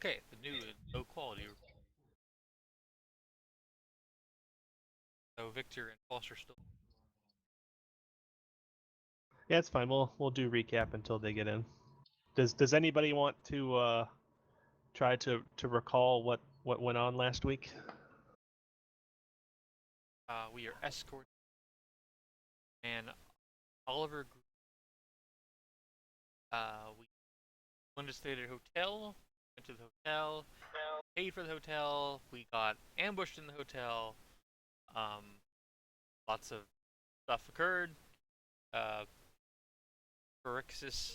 Okay, the new low quality. So Victor and Foster still. Yeah, it's fine. We'll do recap until they get in. Does anybody want to try to recall what went on last week? We are escorting and Oliver. We went to stay at a hotel. Went to the hotel. Paid for the hotel. We got ambushed in the hotel. Um, Lots of stuff occurred. Uh, Phyrexius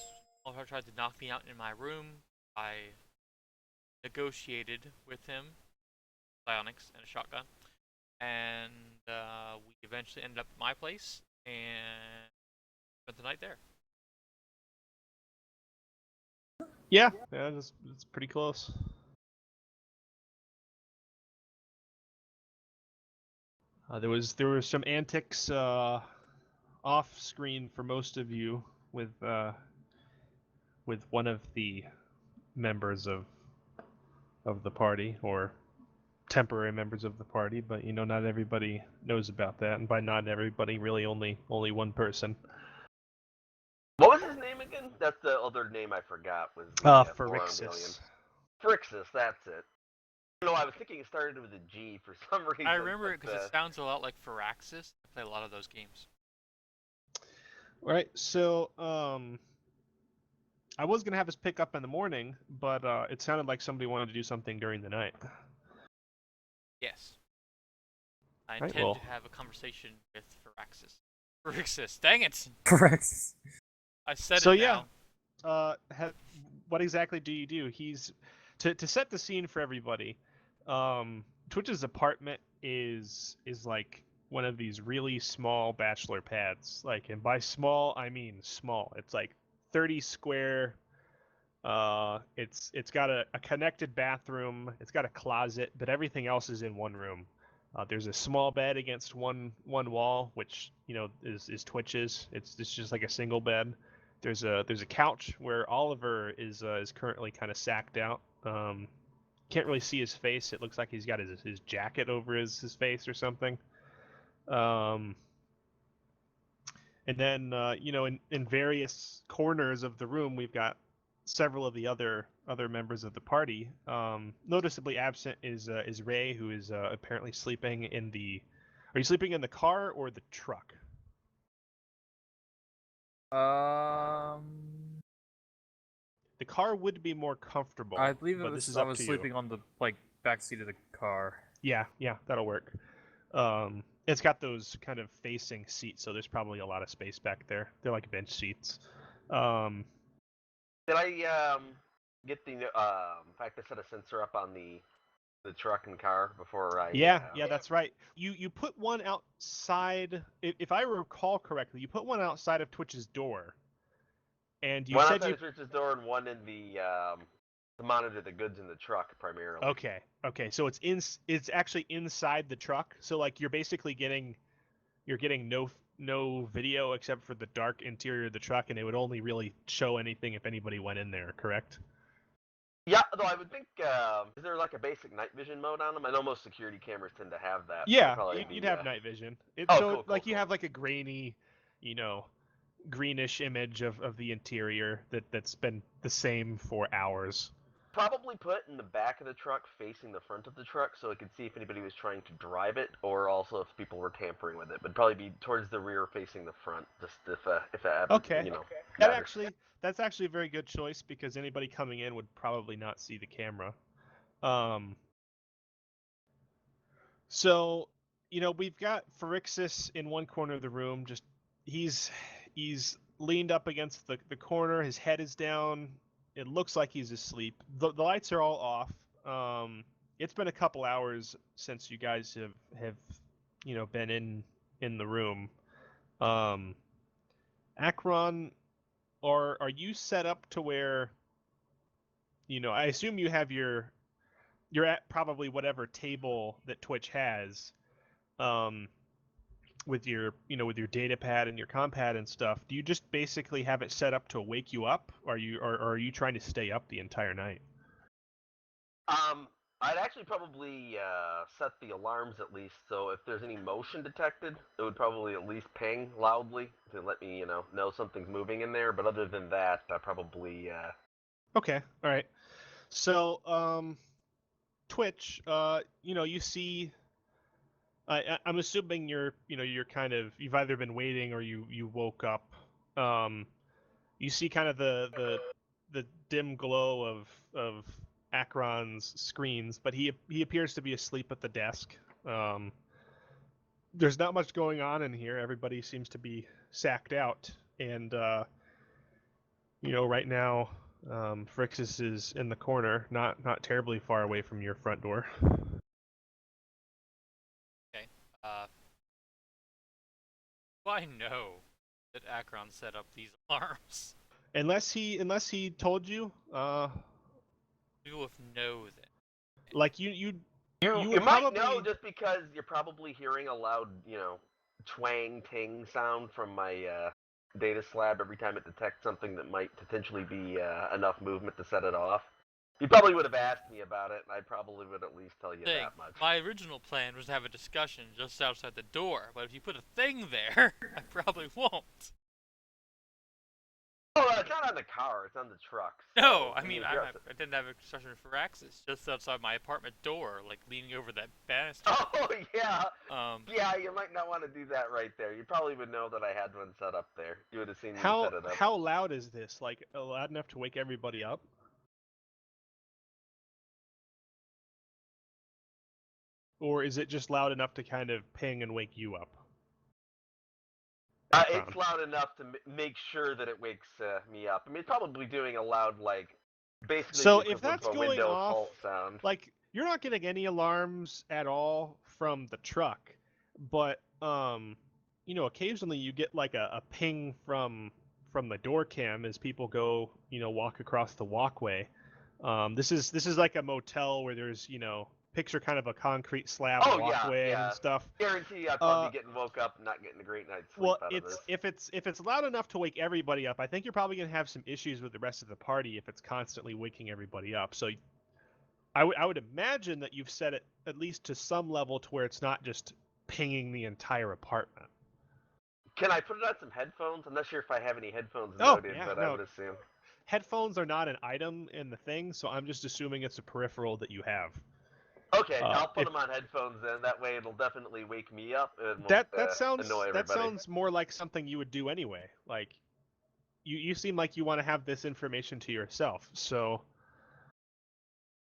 tried to knock me out in my room. I negotiated with him, psionics and a shotgun, and we eventually ended up at my place and spent the night there. Yeah, it's pretty close. There were some antics off screen for most of you with one of the members of the party, or temporary members of the party, but not everybody knows about that, and by not everybody, really only one person. What was his name again? That's the other name I forgot. Was the forearmed alien? Phyrexius. Phrixus, that's it. No, I was thinking it started with a G for some reason. I remember it because it sounds a lot like Firaxis. I play a lot of those games. All right, so I was gonna have us pick up in the morning, but it sounded like somebody wanted to do something during the night. Yes. I Right, intend to have a conversation with Firaxis. Phyrexius, dang it! Correct. I said so it yeah, now. what exactly do you do? He's to set the scene for everybody. Twitch's apartment is like one of these really small bachelor pads. Like, and by small I mean small. It's like 30 square. It's got a connected bathroom. It's got a closet, but everything else is in one room. There's a small bed against one wall, which is Twitch's. It's just like a single bed. There's a couch where Oliver is currently kind of sacked out. Can't really see his face. It looks like he's got his jacket over his face or something. And then in various corners of the room, we've got several of the other members of the party. Noticeably absent is Ray, who is apparently sleeping in the. Are you sleeping in the car or the truck? The car would be more comfortable. I believe but this is I up was to sleeping you. on the back seat of the car. Yeah, that'll work. It's got those kind of facing seats, so there's probably a lot of space back there. They're like bench seats. Did I get the fact I set a sensor up on the truck and car before I? Yeah, that's right. You put one outside. If I recall correctly, you put one outside of Twitch's door, and you one said outside you. the church's door and one in the to monitor the goods in the truck primarily. Okay. So it's actually inside the truck. So like you're basically getting no video except for the dark interior of the truck, and it would only really show anything if anybody went in there. Correct? Yeah, though I would think, is there like a basic night vision mode on them? I know most security cameras tend to have that. Yeah, probably you'd have night vision. Cool. You have like a grainy, greenish image of the interior that's been the same for hours. Probably put in the back of the truck facing the front of the truck so it could see if anybody was trying to drive it or also if people were tampering with it. But probably be towards the rear facing the front, just if that Okay. That's actually a very good choice because anybody coming in would probably not see the camera. So, we've got Phyrexius in one corner of the room. Just he's leaned up against the corner. His head is down. It looks like he's asleep. The lights are all off. It's been a couple hours since you guys have been in the room. Akron, are you set up to where I assume you have you're at probably whatever table that Twitch has, with your with your data pad and your compad and stuff. Do you just basically have it set up to wake you up, or are you trying to stay up the entire night? I'd actually probably set the alarms at least, so if there's any motion detected, it would probably at least ping loudly to let me, know something's moving in there. But other than that, I probably. Okay, all right. So, Twitch, you see. I'm assuming you're kind of you've either been waiting or you woke up. You see kind of the dim glow of Akron's screens, but he appears to be asleep at the desk. There's not much going on in here. Everybody seems to be sacked out, and right now, Phrixus is in the corner, not terribly far away from your front door. Okay. I know that Akron set up these alarms. Unless he told you, People with know that. like you You would might probably know just because you're probably hearing a loud, twang ting sound from my data slab every time it detects something that might potentially be enough movement to set it off. You probably would have asked me about it, and I probably would at least tell you Thing. that much. My original plan was to have a discussion just outside the door, but if you put a thing there, I probably won't. Oh, it's not on the car; it's on the truck. So, No, I mean, if I you're outside- didn't have a discussion for Axis, just outside my apartment door, like leaning over that banister. Oh yeah, Um, yeah. You might not want to do that right there. You probably would know that I had one set up there. You would have seen me set it up. how loud is this? Like loud enough to wake everybody up? Or is it just loud enough to kind of ping and wake you up? It's Akron. loud enough to make sure that it wakes me up. I mean, it's probably doing a loud, like, basically So the if equivalent that's of a going Windows off, halt sound. like you're not getting any alarms at all from the truck, but occasionally you get like a ping from the door cam as people go, walk across the walkway. This is like a motel where there's, picture kind of a concrete slab Oh walkway yeah. and stuff. Guarantee I'd probably be getting woke up and not getting a great night's sleep Well, out of this. if it's loud enough to wake everybody up, I think you're probably gonna have some issues with the rest of the party if it's constantly waking everybody up. So I would imagine that you've set it at least to some level to where it's not just pinging the entire apartment. Can I put it on some headphones? I'm not sure if I have any headphones Oh, noted, yeah, but I no. would assume. Headphones are not an item in the thing, so I'm just assuming it's a peripheral that you have. Okay, I'll put if- them on headphones then. That way it'll definitely wake me up and won't That annoy that everybody. sounds more like something you would do anyway. Like you seem like you want to have this information to yourself. So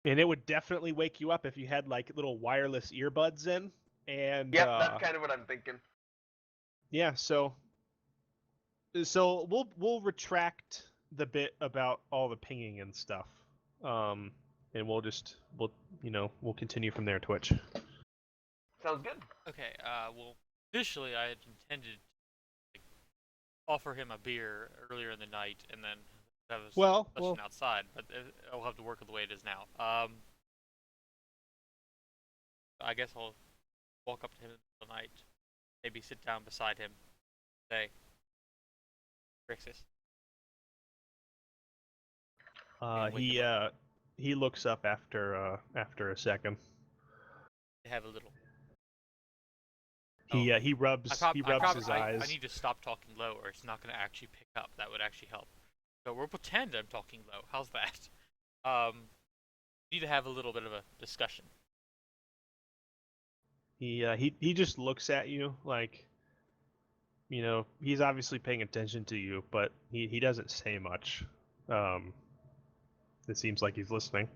and it would definitely wake you up if you had like little wireless earbuds in and Yep, that's kind of what I'm thinking. yeah, so we'll retract the bit about all the pinging and stuff. And we'll continue from there, Twitch. Sounds good. okay, well, initially I had intended to offer him a beer earlier in the night and then have a discussion outside, but I'll have to work with the way it is now. I guess I'll walk up to him in the middle of the night, maybe sit down beside him, say, Phrixus. And wake him up. He looks up after a second. Have a little. He rubs his eyes. I need to stop talking low, or it's not going to actually pick up. That would actually help. So we'll pretend I'm talking low. How's that? Need to have a little bit of a discussion. He just looks at you like, he's obviously paying attention to you, but he doesn't say much. It seems like he's listening.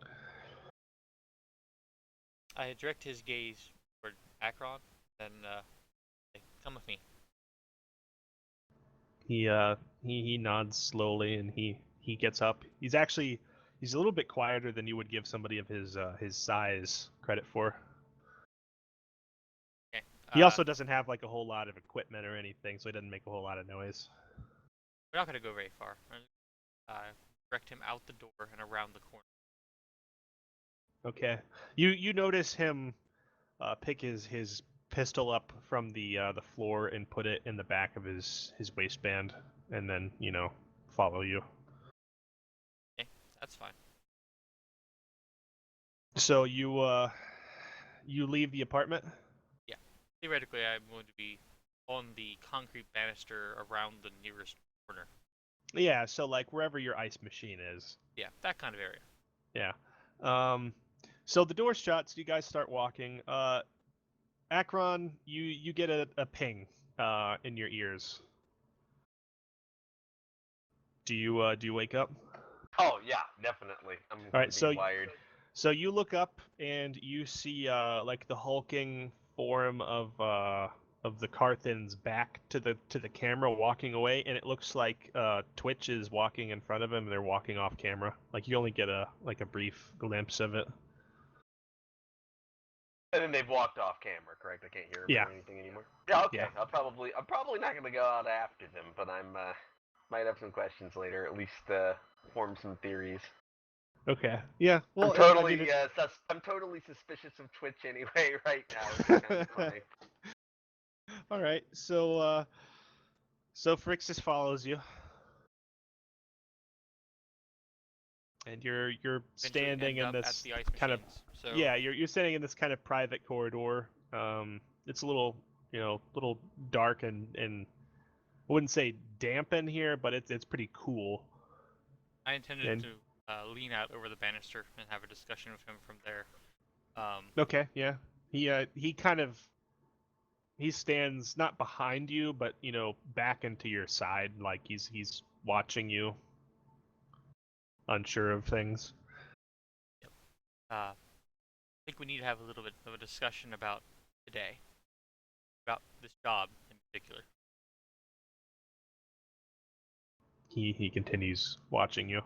I direct his gaze toward Akron, and say, come with me. He nods slowly and he gets up. He's a little bit quieter than you would give somebody of his size credit for. Okay. He also doesn't have like a whole lot of equipment or anything, so he doesn't make a whole lot of noise. We're not going to go very far. Direct him out the door and around the corner. Okay. You notice him pick his pistol up from the floor and put it in the back of his waistband, and then follow you. Okay, that's fine. So you leave the apartment. Theoretically, I'm going to be on the concrete banister around the nearest corner. Yeah. So like wherever your ice machine is. Yeah, that kind of area. Yeah. So the door shuts. You guys start walking. Akron, you get a ping in your ears. Do you wake up? Oh yeah, definitely. I'm All gonna right. be wired. So you look up and you see like the hulking form of the Carthan's back to the camera walking away, and it looks like Twitch is walking in front of him and they're walking off camera. Like you only get a brief glimpse of it. And then they've walked off camera, correct? I can't hear them Yeah. or anything anymore. Yeah, okay. Yeah. I'm probably not gonna go out after them, but might have some questions later. At least form some theories. Okay. Yeah. Well, I'm totally suspicious of Twitch anyway right now. Which is kind of funny. all right. So Phrixus follows you, and you're Eventually standing end in up at this the ice kind of machines. So yeah. You're standing in this kind of private corridor. It's a little little dark and I wouldn't say damp in here, but it's pretty cool. I intended And to lean out over the banister and have a discussion with him from there. okay, yeah. He kind of he stands not behind you, but back into your side, like he's watching you, unsure of things. I think we need to have a little bit of a discussion about today, about this job in particular. He continues watching you.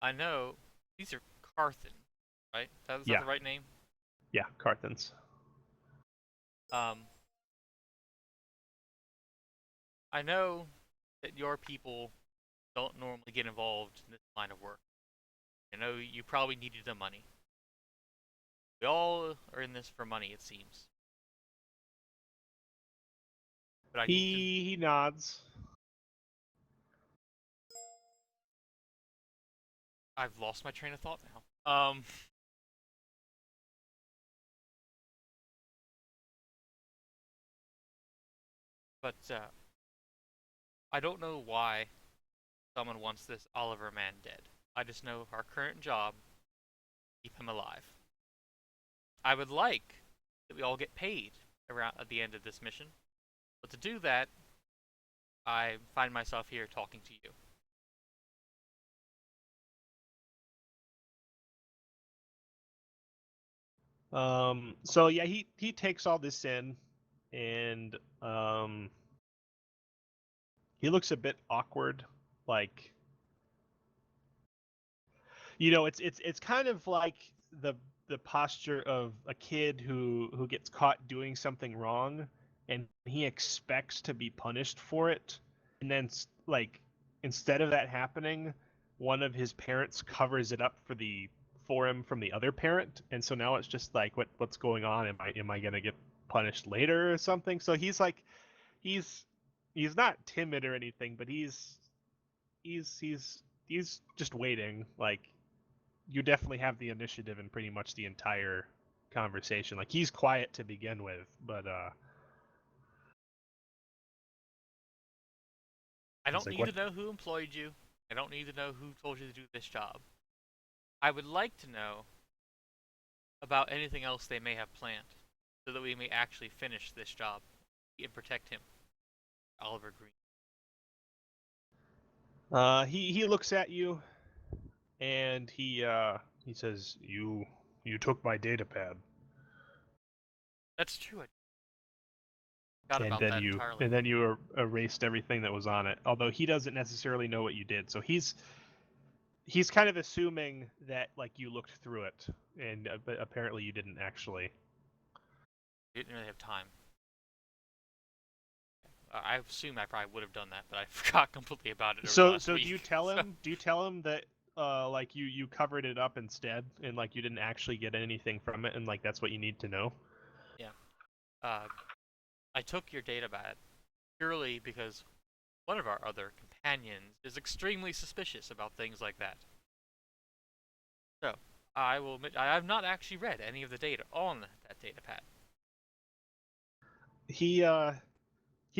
I know these are Carthan, right? Is that Yeah. the right name? Yeah, Carthans. I know that your people don't normally get involved in this line of work. I know you probably needed the money. We all are in this for money, it seems. But I need to. He nods. I've lost my train of thought now. But I don't know why someone wants this Oliver man dead. I just know our current job, keep him alive. I would like that we all get paid around at the end of this mission, but to do that, I find myself here talking to you. So yeah, he takes all this in, and he looks a bit awkward, like it's kind of like the posture of a kid who gets caught doing something wrong, and he expects to be punished for it, and then like instead of that happening, one of his parents covers it up for him from the other parent, and so now it's just like what's going on? Am I gonna get punished later or something? So he's like he's he's not timid or anything, but he's just waiting. Like you definitely have the initiative in pretty much the entire conversation. Like he's quiet to begin with, but I he's don't like, need what? to know who employed you. I don't need to know who told you to do this job. I would like to know about anything else they may have planned, so that we may actually finish this job and protect him. Oliver Green. He looks at you and he says, "You took my data pad." That's true. I forgot about that entirely. and then you erased everything that was on it. Although he doesn't necessarily know what you did, so he's kind of assuming that like you looked through it, and but apparently you didn't actually. We didn't really have time. I assume I probably would have done that, but I forgot completely about it. So last so week. do you tell him? Do you tell him that like you covered it up instead, and like you didn't actually get anything from it, and like that's what you need to know? I took your data pad purely because one of our other companions is extremely suspicious about things like that. So, I will admit I have not actually read any of the data on that data pad. He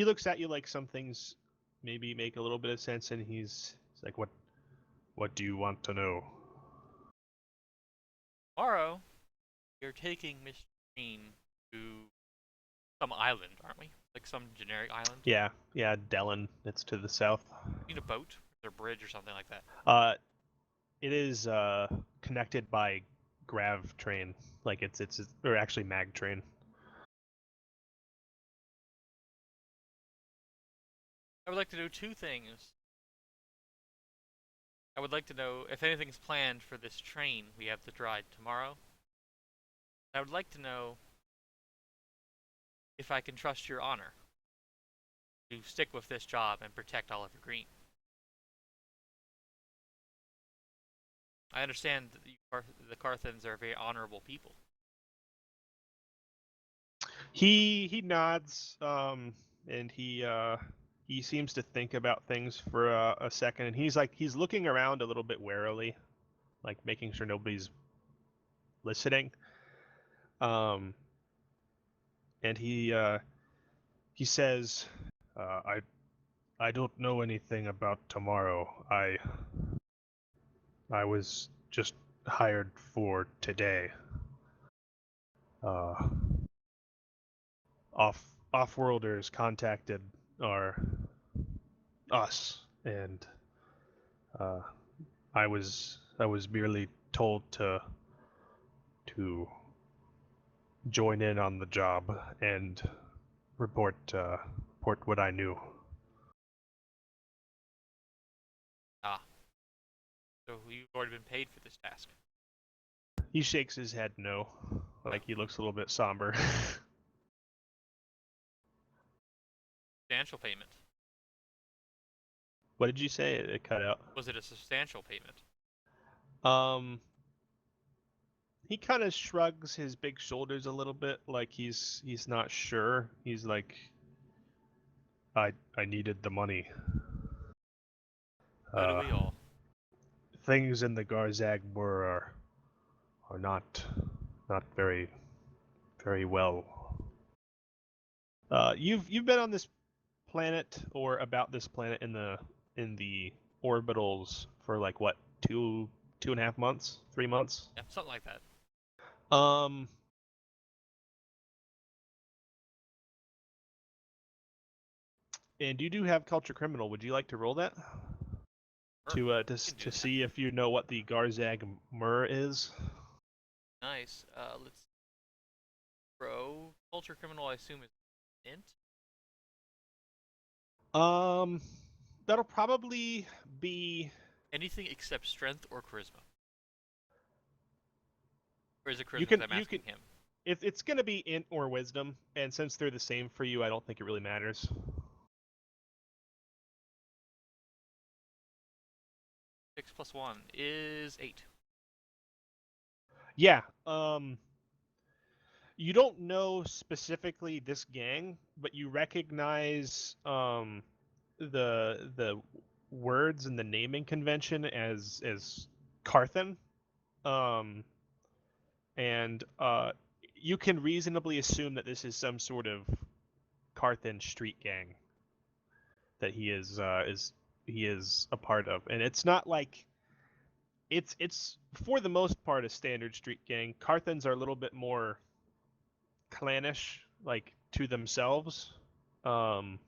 looks at you like some things maybe make a little bit of sense, and he's like, what do you want to know? Tomorrow, we're taking Mr. Green to some island, aren't we? Like some generic island? Yeah, Dellen. It's to the south. We need a boat, or a bridge, or something like that. It is connected by grav train, like it's or actually mag train. I would like to do two things. I would like to know if anything's planned for this train we have to ride tomorrow. I would like to know if I can trust your honor to stick with this job and protect Oliver Green. I understand that the Carthens are very honorable people. He nods, and he seems to think about things for a second, and he's looking around a little bit warily, like making sure nobody's listening. And he says, I don't know anything about tomorrow. I was just hired for today. Off-worlders contacted us, and I was merely told to join in on the job and report what I knew. Ah. So you've already been paid for this task. He shakes his head no, like he looks a little bit somber. Substantial payment. What did you say? It cut out. Was it a substantial payment? He kind of shrugs his big shoulders a little bit, like he's not sure. He's like, I needed the money. So do we all. Things in the Garzag were are not very well. You've been on this planet or about this planet in the orbitals for like what, 2.5 months, 3 months? Yeah, something like that. And you do have Culture Criminal. Would you like to roll that? Sure. To can do to that. see if you know what the Garzag Mur is? Nice. Let's throw culture criminal. I assume is int. That'll probably be Anything except strength or charisma. Or is it You charisma? can- 'Cause I'm you asking can- him. it's gonna be int or wisdom, and since they're the same for you, I don't think it really matters. 6 + 1 is 8. Yeah. You don't know specifically this gang, but you recognize the words and the naming convention as Carthen. And you can reasonably assume that this is some sort of Carthen street gang that he is a part of, and it's not like it's for the most part a standard street gang. Carthens are a little bit more clannish, like to themselves. And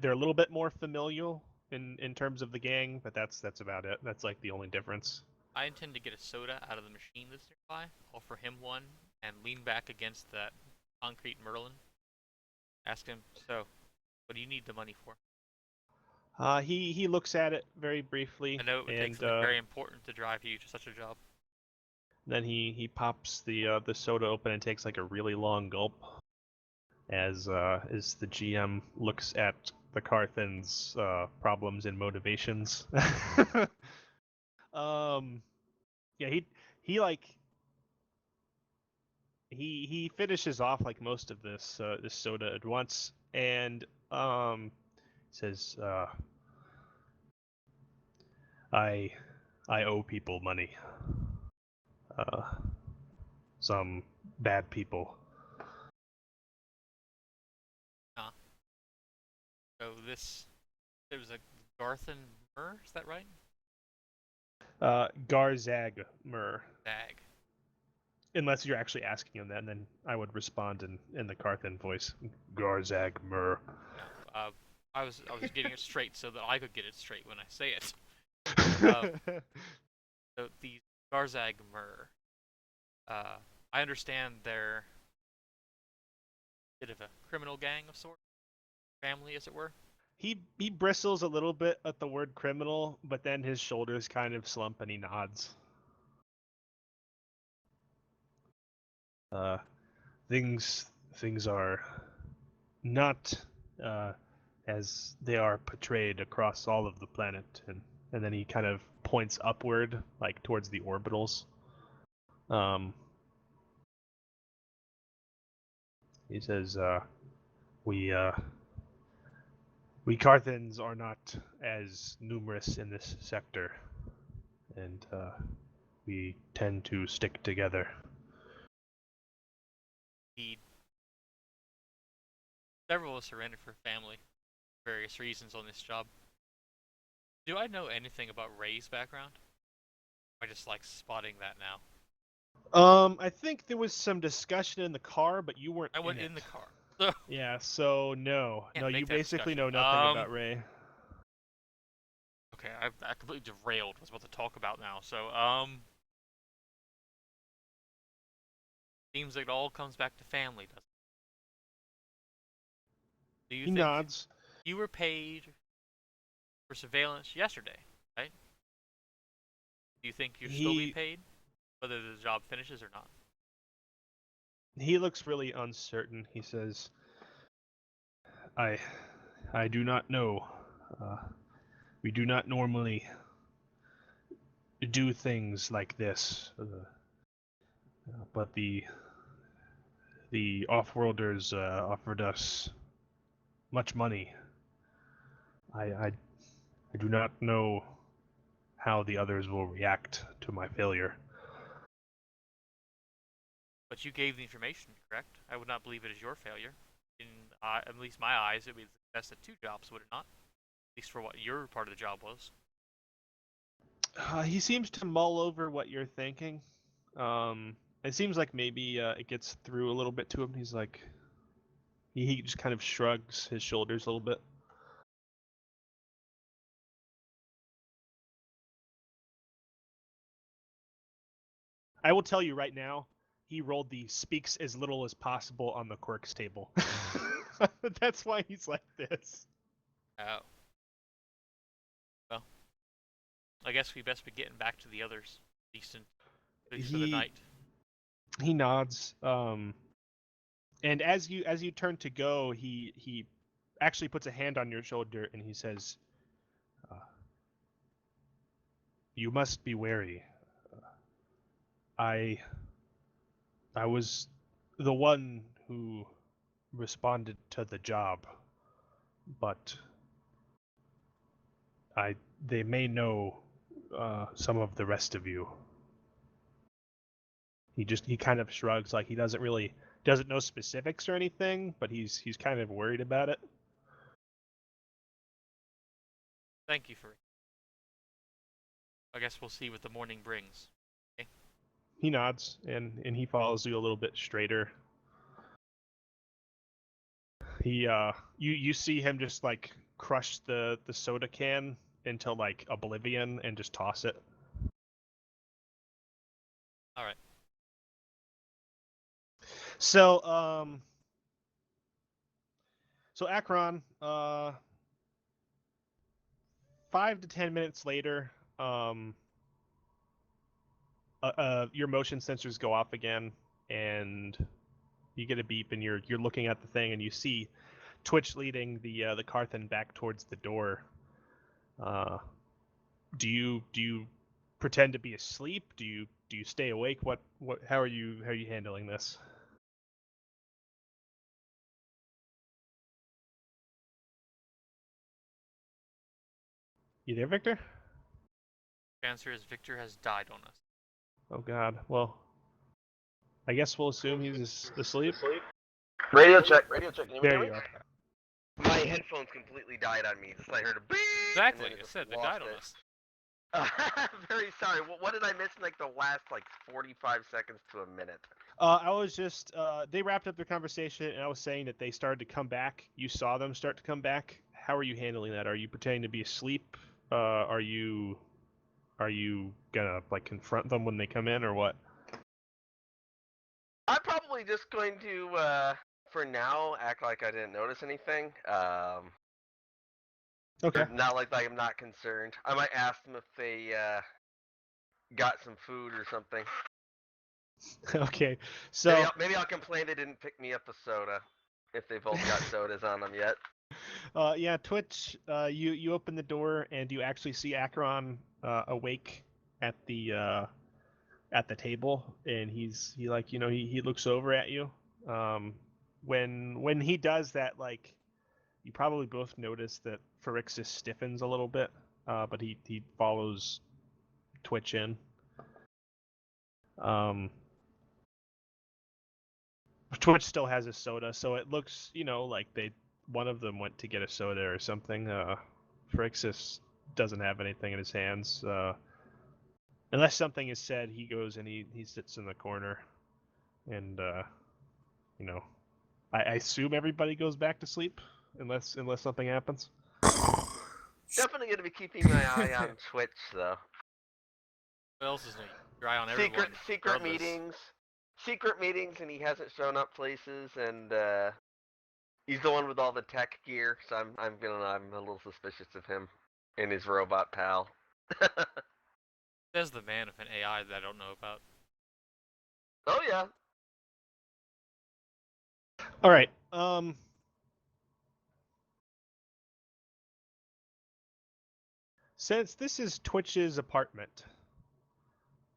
they're a little bit more familial in terms of the gang, but that's about it. That's like the only difference. I intend to get a soda out of the machine that's nearby, offer him one, and lean back against that concrete Merlin. Ask him, so, what do you need the money for? He looks at it very briefly, I know it would take and something very important to drive you to such a job. then he pops the soda open and takes like a really long gulp as the GM looks at the Carthen's problems and motivations. Yeah, he finishes off like most of this soda at once, and says, I owe people money. Some bad people. So there was a Garthen Mur, is that right? Garzag Mur. Dag. Unless you're actually asking him that, and then I would respond in the Carthan voice. Garzag Mur. No, I was getting it straight so that I could get it straight when I say it. So the Garzag Mur. I understand they're a bit of a criminal gang of sorts, family as it were. He bristles a little bit at the word criminal, but then his shoulders kind of slump and he nods. Things are not as they are portrayed across all of the planet, and then he kind of points upward, like towards the orbitals. He says, we Carthans are not as numerous in this sector, and we tend to stick together. Indeed. Several of us are in it for family, for various reasons on this job. Do I know anything about Ray's background? I just like spotting that now. I think there was some discussion in the car, but you weren't. I went in the it. car. So Yeah, so no, Can't make you that basically know discussion. nothing about Ray. Okay, I completely derailed what I was about to talk about now. So, seems like it all comes back to family, doesn't it? Do you He think nods. you were paid for surveillance yesterday, right? Do you think you'll still be paid, whether the job finishes or not? He looks really uncertain. He says, I do not know. We do not normally do things like this, but the off-worlders offered us much money. I do not know how the others will react to my failure. But you gave the information, correct? I would not believe it is your failure. In at least my eyes, it would be the best of two jobs, would it not? At least for what your part of the job was. He seems to mull over what you're thinking. It seems like maybe it gets through a little bit to him. He's like, he just kind of shrugs his shoulders a little bit. I will tell you right now, he rolled the speaks as little as possible on the quirks table. That's why he's like this. Oh. Well, I guess we best be getting back to the others, at least for the night. He nods. And as you turn to go, he actually puts a hand on your shoulder and he says, "You must be wary. I was the one who responded to the job, but they may know some of the rest of you." He kind of shrugs, like he doesn't know specifics or anything, but he's kind of worried about it. Thank you for it. I guess we'll see what the morning brings. Okay? He nods and he follows you a little bit straighter. You see him just like crush the soda can into like oblivion and just toss it. All right. So Akron, 5 to 10 minutes later, your motion sensors go off again, and you get a beep, and you're looking at the thing, and you see Twitch leading the Carthan back towards the door. Do you pretend to be asleep? Do you stay awake? How are you handling this? You there, Victor? answer is Victor has died on us. Oh God. Well, I guess we'll assume he's asleep. Radio check. Radio check. Can you There hear you me? are. My headphones completely died on me. Just I heard a beep. Exactly. And then I it just said they lost died on it. us. Very sorry. What did I miss in like the last 45 seconds to a minute? I was just they wrapped up their conversation, and I was saying that they started to come back. You saw them start to come back. How are you handling that? Are you pretending to be asleep? Are you gonna like confront them when they come in, or what? I'm probably just going to, for now, act like I didn't notice anything. Okay. Not like I'm not concerned. I might ask them if they got some food or something. Okay. So Maybe I'll complain they didn't pick me up a soda if they both got sodas on them yet. yeah, Twitch. You open the door and you actually see Akron awake at the table, and he looks over at you. When he does that, like, you probably both notice that Pharixus stiffens a little bit, but he follows Twitch in. Twitch still has a soda, so it looks, like one of them went to get a soda or something. Pharixus doesn't have anything in his hands. Unless something is said, he goes and he sits in the corner, and I assume everybody goes back to sleep unless something happens. Definitely going to be keeping my eye on Twitch though. What else is new? Your eye on everyone. Secret regardless. meetings, and he hasn't shown up places, and he's the one with all the tech gear, so I'm a little suspicious of him and his robot pal. Says the man with an AI that I don't know about. Oh yeah. All right. Since this is Twitch's apartment,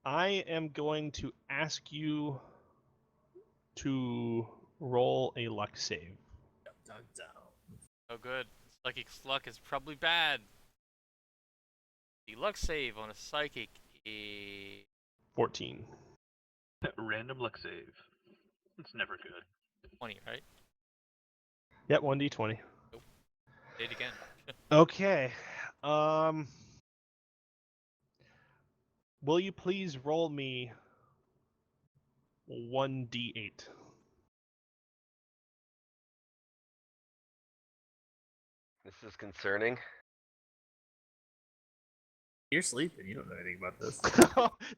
I am going to ask you to roll a luck save. Oh good. Psychic's luck is probably bad. The luck save on a psychic is 14. Random luck save. It's never good. 20, right? Yep, 1d20. Say it again. Okay. Will you please roll me 1d8? This is concerning. You're sleeping. You don't know anything about this.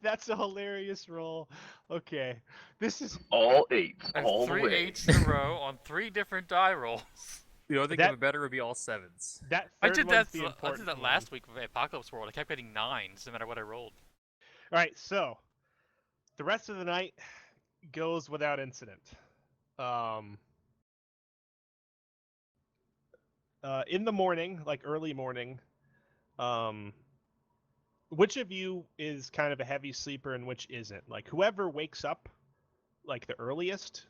That's a hilarious roll. Okay. This is All eights, That's all the 3 way. 8s in a row on 3 different die rolls. The only thing That- of it better would be all 7s. that I third did one's that. the I important did that one. last week with Apocalypse World. I kept getting 9s no matter what I rolled. All right, so the rest of the night goes without incident. In the morning, like early morning, which of you is kind of a heavy sleeper and which isn't? Like whoever wakes up like the earliest,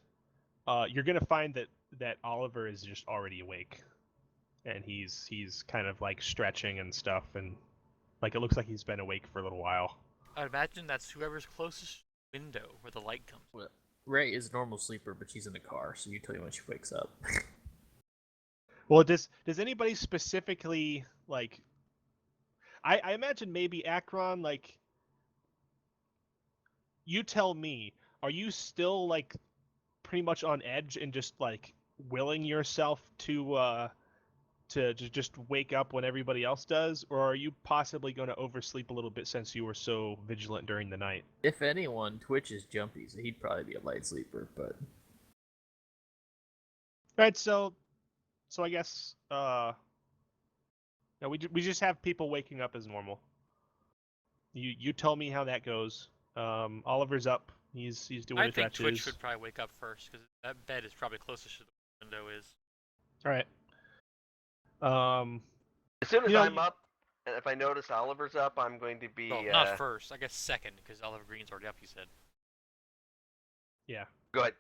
you're gonna find that Oliver is just already awake, and he's kind of like stretching and stuff, and like it looks like he's been awake for a little while. I'd imagine that's whoever's closest window where the light comes. Well, Ray is a normal sleeper, but she's in the car, so you tell me when she wakes up. Well, does anybody specifically like? I imagine maybe Akron, like. You tell me, are you still like pretty much on edge and just like willing yourself to just wake up when everybody else does, or are you possibly going to oversleep a little bit since you were so vigilant during the night? If anyone, Twitch is jumpy, so he'd probably be a light sleeper, but Right, so I guess no, we just have people waking up as normal. You tell me how that goes. Oliver's up. He's doing I his think Twitch stretches. would probably wake up first because that bed is probably closest to the window is. All right. As soon as You know, I'm up, and if I notice Oliver's up, I'm going to be. Well, not first. I guess second because Oliver Green's already up. You said. Yeah. Go ahead.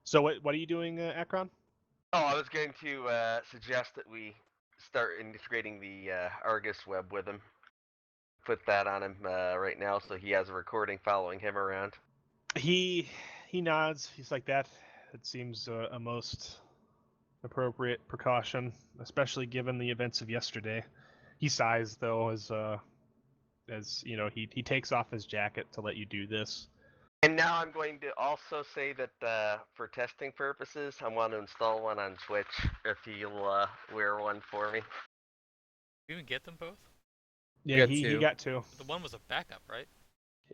So what are you doing, Akron? Oh, I was going to suggest that we start integrating the Argus web with him. put that on him right now, so he has a recording following him around. He nods. He's like that. It seems a most appropriate precaution, especially given the events of yesterday. He sighs though, as you know, he takes off his jacket to let you do this. And now I'm going to also say that for testing purposes, I want to install one on Switch. If you'll wear one for me. You even get them both? Yeah, got he two. got two. But the one was a backup, right?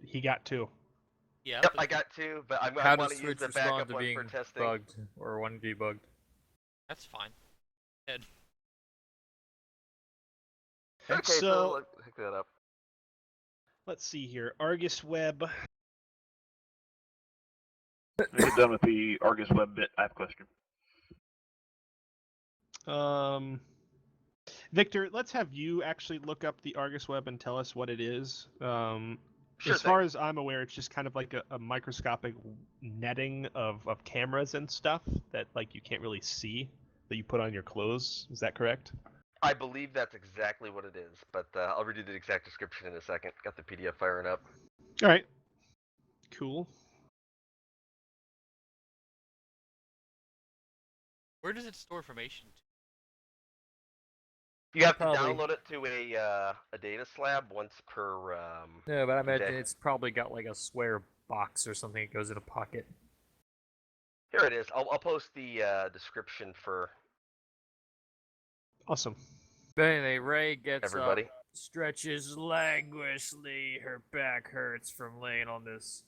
He got two. Yeah. Yep, but I got two, but I How want does to use Switch the respond backup to one being for testing. bugged or one debugged? That's fine. Ed. Okay, so So let's pick that up. let's see here. Argus Web. When I get done with the Argus Web bit, I have a question. Victor, let's have you actually look up the Argus Web and tell us what it is. Sure As thing. far as I'm aware, it's just kind of like a microscopic netting of cameras and stuff that like you can't really see that you put on your clothes. Is that correct? I believe that's exactly what it is, but I'll read you the exact description in a second. Got the PDF firing up. All right. Cool. Where does it store information to? You have to Probably. download it to a data slab once per. No, but I imagine Okay. it's probably got like a square box or something that goes in a pocket. Here it is. I'll post the description for Awesome. But anyway, Ray gets everybody. up, stretches languorously. Her back hurts from laying on this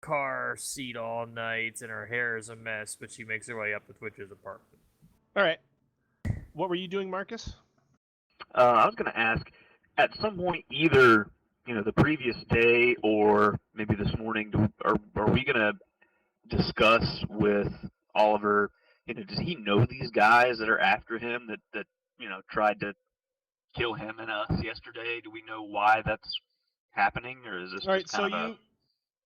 car seat all night, and her hair is a mess, but she makes her way up to Twitch's apartment. All right. What were you doing, Marcus? I was going to ask, at some point, either the previous day or maybe this morning, are we going to discuss with Oliver? Does he know these guys that are after him that tried to kill him and us yesterday? Do we know why that's happening, or is this All right. just So kind of a you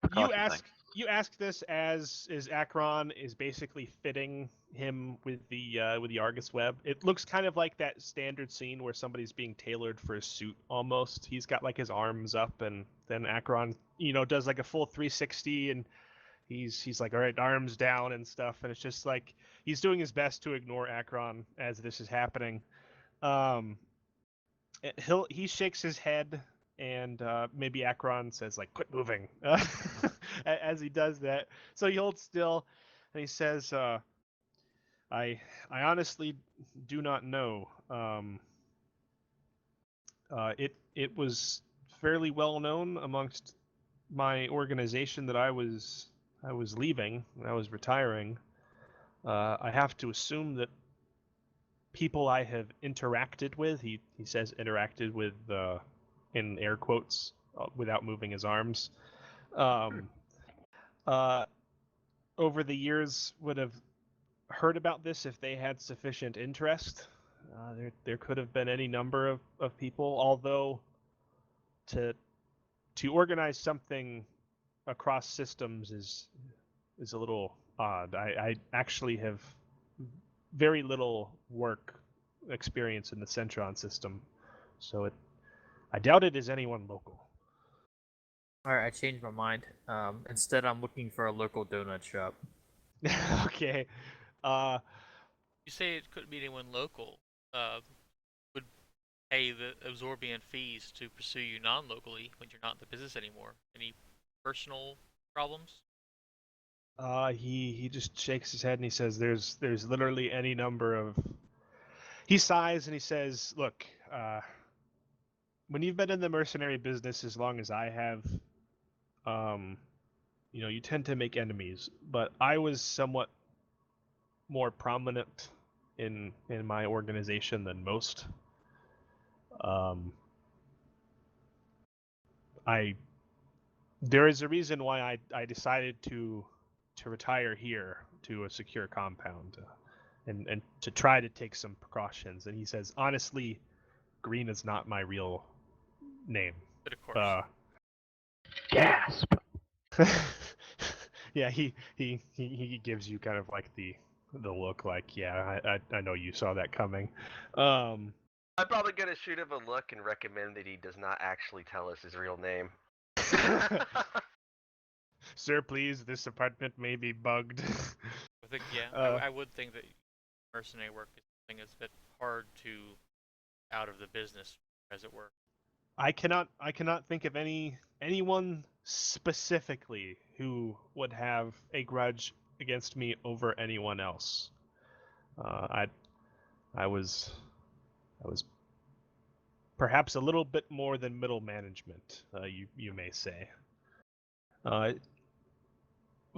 precaution thing? you ask this as Akron is basically fitting him with the Argus Web. It looks kind of like that standard scene where somebody's being tailored for a suit almost. He's got like his arms up, and then Akron, does like a full 360, and he's like, all right, arms down and stuff, and it's just like he's doing his best to ignore Akron as this is happening. He shakes his head, and maybe Akron says like, "Quit moving," as he does that. So he holds still, and he says, "I honestly do not know. It was fairly well known amongst my organization that I was leaving, I was retiring. I have to assume that people I have interacted with," he says interacted with in air quotes without moving his arms, over the years would have heard about this if they had sufficient interest. There could have been any number of people, although to organize something across systems is a little odd. I actually have very little work experience in the Centron system, so I doubt it is anyone local. Alright, I changed my mind. Instead, I'm looking for a local donut shop. Okay. You say it couldn't be anyone local. Would pay the absorbent fees to pursue you non-locally when you're not in the business anymore. Any personal problems? He just shakes his head and he says, "There's literally any number of." He sighs and he says, "Look, when you've been in the mercenary business as long as I have, you tend to make enemies. But I was somewhat more prominent in my organization than most. There is a reason why I decided to retire here to a secure compound, and to try to take some precautions." And he says, "Honestly, Green is not my real name." But of course. Gasp. Yeah, he gives you kind of like the look like, yeah, I know you saw that coming. I'm probably gonna shoot him a look and recommend that he does not actually tell us his real name. Sir, please, this apartment may be bugged. I think, yeah, Uh, I would think that mercenary work is something that's a bit hard to out of the business, as it were. I cannot think of anyone specifically who would have a grudge against me over anyone else. I was perhaps a little bit more than middle management, you may say.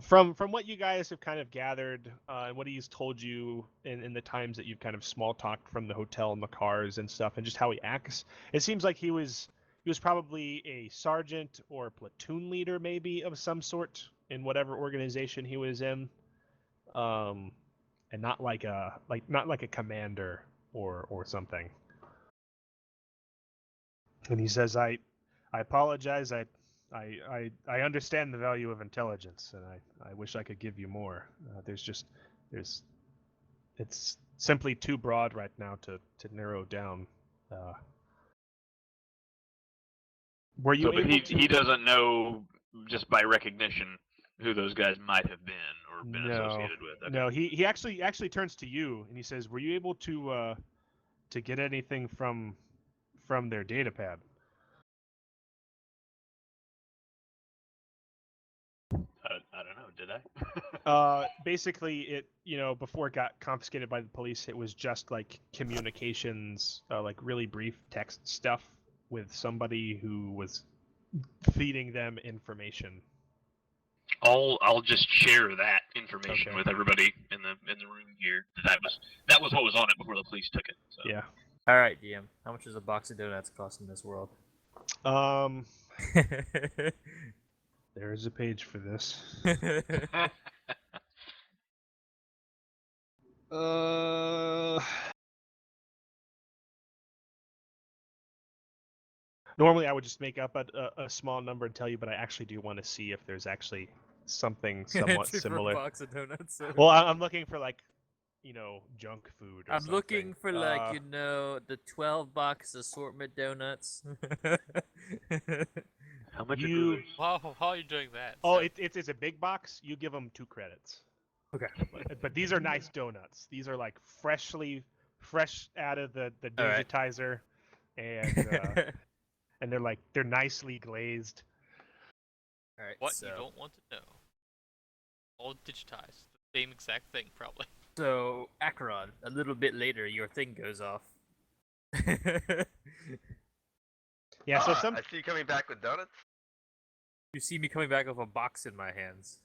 From what you guys have kind of gathered, and what he's told you in the times that you've kind of small talked from the hotel and the cars and stuff, and just how he acts, it seems like he was probably a sergeant or platoon leader, maybe of some sort in whatever organization he was in, and not like a commander or something. And he says, I apologize. I understand the value of intelligence, and I wish I could give you more. It's simply too broad right now to narrow down. Were you So, but able to? he doesn't know just by recognition who those guys might have been or been associated with. Okay. No. He actually turns to you and he says, "Were you able to get anything from their data pad?" I don't know. Did I? Basically, it before it got confiscated by the police, it was just like communications, like really brief text stuff with somebody who was feeding them information. I'll just share that information Okay. with everybody in the room here. That was what was on it before the police took it. So. Yeah. All right, DM. How much does a box of donuts cost in this world? There is a page for this. Normally I would just make up a small number and tell you, but I actually do want to see if there's actually something somewhat For a similar. box of donuts. So. Well, I'm looking for like, junk food. Or I'm something. looking for the 12 box assortment donuts. How much You- are those? How are you doing that? Oh, So- it's a big box. You give them 2 credits. Okay. But these are nice donuts. These are like fresh out of the All right. digitizer, and and they're nicely glazed. All right. what so, you don't want to know. All digitized. The same exact thing, probably. So, Acheron, a little bit later, your thing goes off. Yeah. So some I see you coming back with donuts. You see me coming back with a box in my hands.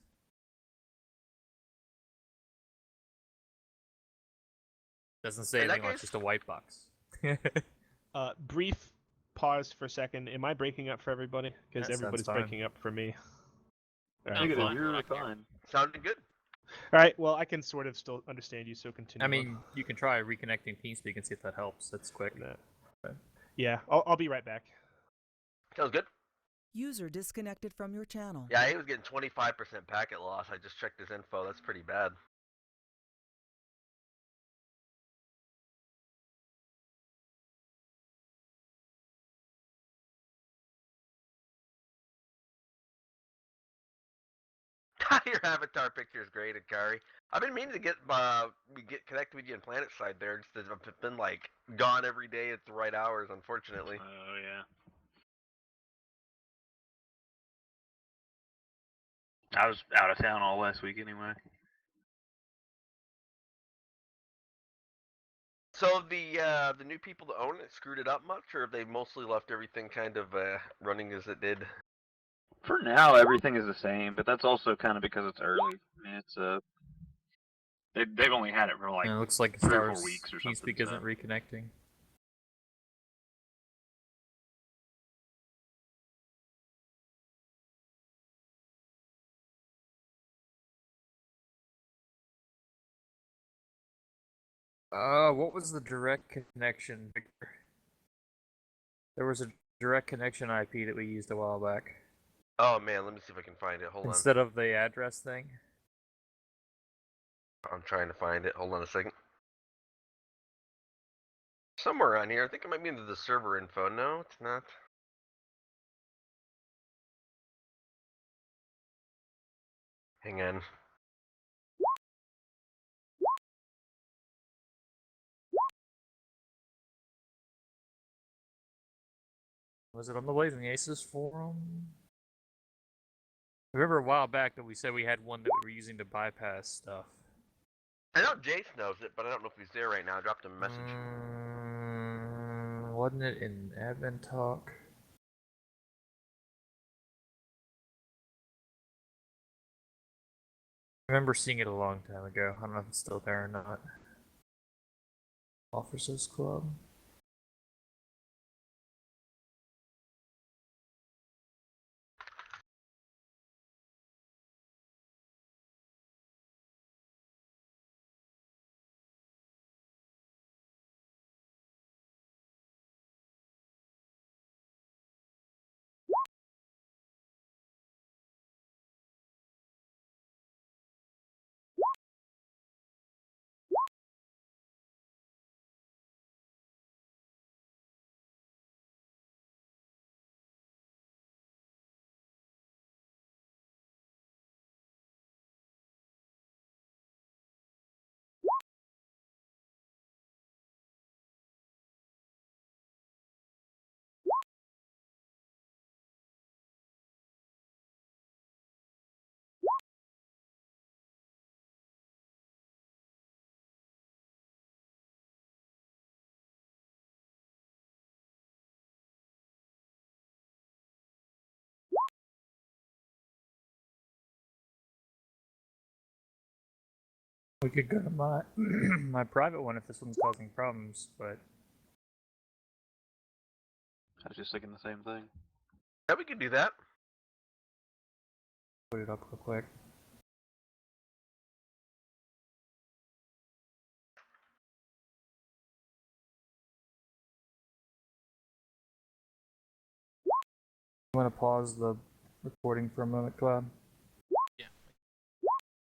Doesn't say In that anything, it's case- just a white box. brief pause for a second. Am I breaking up for everybody? Because That sounds everybody's fine. breaking up for me. All No, right. Negative, fine, you're right here. fine. Sounded good. All right. Well, I can sort of still understand you, so continue. I mean, you can try reconnecting TeamSpeak and see if that helps. That's quick. on that. Okay. Yeah. I'll be right back. Sounds good. User disconnected from your channel. Yeah, he was getting 25% packet loss. I just checked his info. That's pretty bad. Your avatar picture is great, Akari. I've been meaning to get connected with you in Planet Side there. Just that I've been like gone every day at the right hours, unfortunately. Oh yeah. I was out of town all last week anyway. So the new people that own it screwed it up much, or have they mostly left everything kind of running as it did? For now, everything is the same, but that's also kind of because it's early. I mean, it's they've only had it for like And it looks like 3 or 4 Star's weeks or something. TeamSpeak so. isn't reconnecting. What was the direct connection? There was a direct connection IP that we used a while back. Oh man, let me see if I can find it. Hold Instead of the address thing. on. I'm trying to find it. Hold on a second. Somewhere around here. I think it might be into the server info. No, it's not. Hang on. Was it on the Blazing Aces forum? I remember a while back that we said we had one that we were using to bypass stuff. I know Jace knows it, but I don't know if he's there right now. I dropped him a message. Wasn't it in admin talk? I remember seeing it a long time ago. I don't know if it's still there or not. Officers Club. We could go to my my private one if this one's causing problems, but I was just thinking the same thing. Yeah, we could do that. put it up real quick. I'm gonna pause the recording for a moment, Cloud.